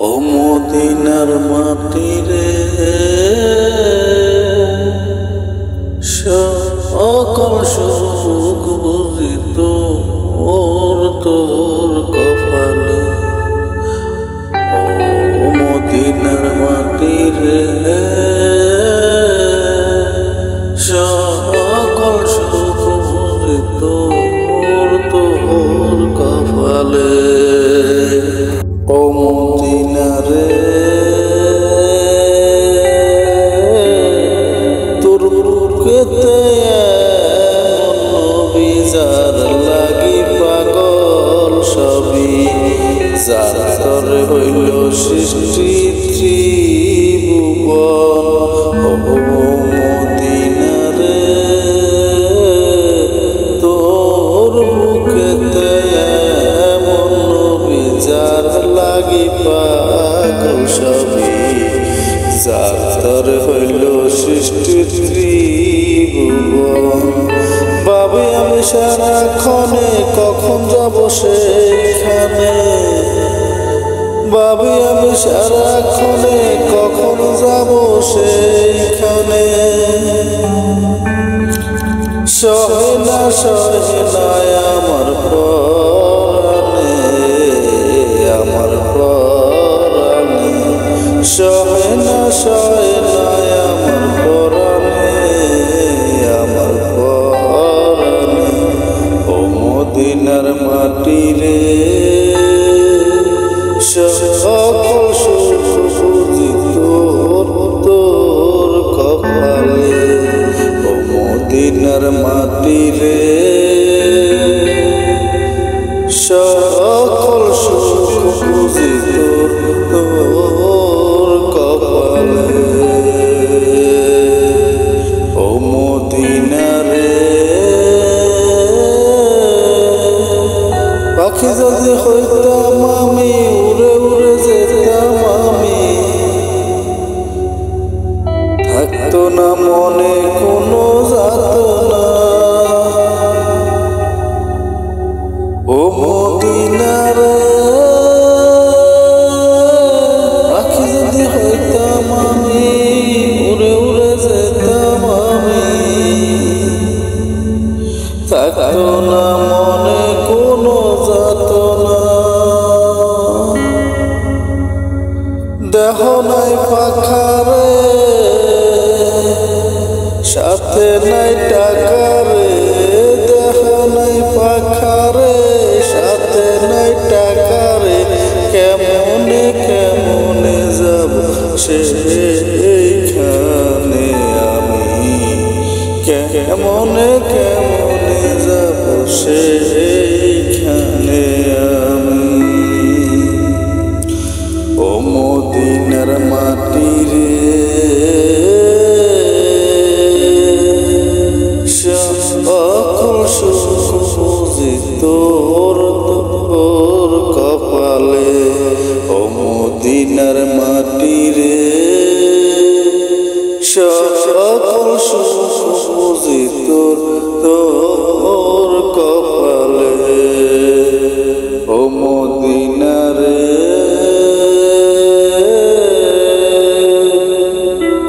ও মদিনার মাটি রে সকল সুখ বুঝিত তোর কপালে। ও মদিনার মাটি রে সকল সুখ বুঝিত তোর কপালে। ও মদিনা রে তোর বুকেতে নবীজার লাগি পাগল সবই যার তরে হইল সৃষ্টি ত্রিভুবন। ও মদিনা রে তোর বুকেতে যার লাগি পাগল সবই যার তরে হইল সৃষ্টি ত্রিভুবন। ভাবি আমি সারাক্ষণে কখন যাব সেইখানে, ভাবি আমি সারাক্ষণে কখন যাব সেইখানে। সহে না আমার প্রাণে, আমার প্রাণে সহে না আমার প্রাণে, আমার প্রাণে। ও মদিনার মাটি রে সকল সুখ বুঝিত তোর কপালে। ও মদিনার মাটি রে সকল সুখ বুঝিত তোর কপালে। ও মদিনা রে পাখি যদি হইতাম আমি উড়ে উড়ে যেতাম আমি, থাকতো না মনে কোনো যাতনা। ও মদিনা রে পাখি যদি হইতাম আমি উড়ে উড়ে যেতাম আমি, থাকতো না মনে কোনো যাতনা। দেহ নাই পাখা রে সাথে নাই টাকা রে, দেহ নাই পাখা রে সাথে নাই টাকা রে। কেমনে কেমনে যাব সেইখানে আমি, কেমনে কেমনে যাব সেইখানে আমি। ও মদিনার মাটি রে সকল সুখ বুঝিত তোর কপালে। ও মদিনার মাটি রে সকল সুখ বুঝিত তোর কপালে। ও মদিনা রে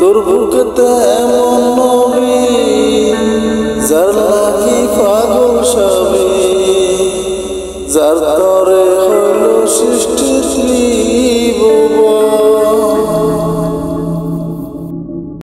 তোর বুকেতে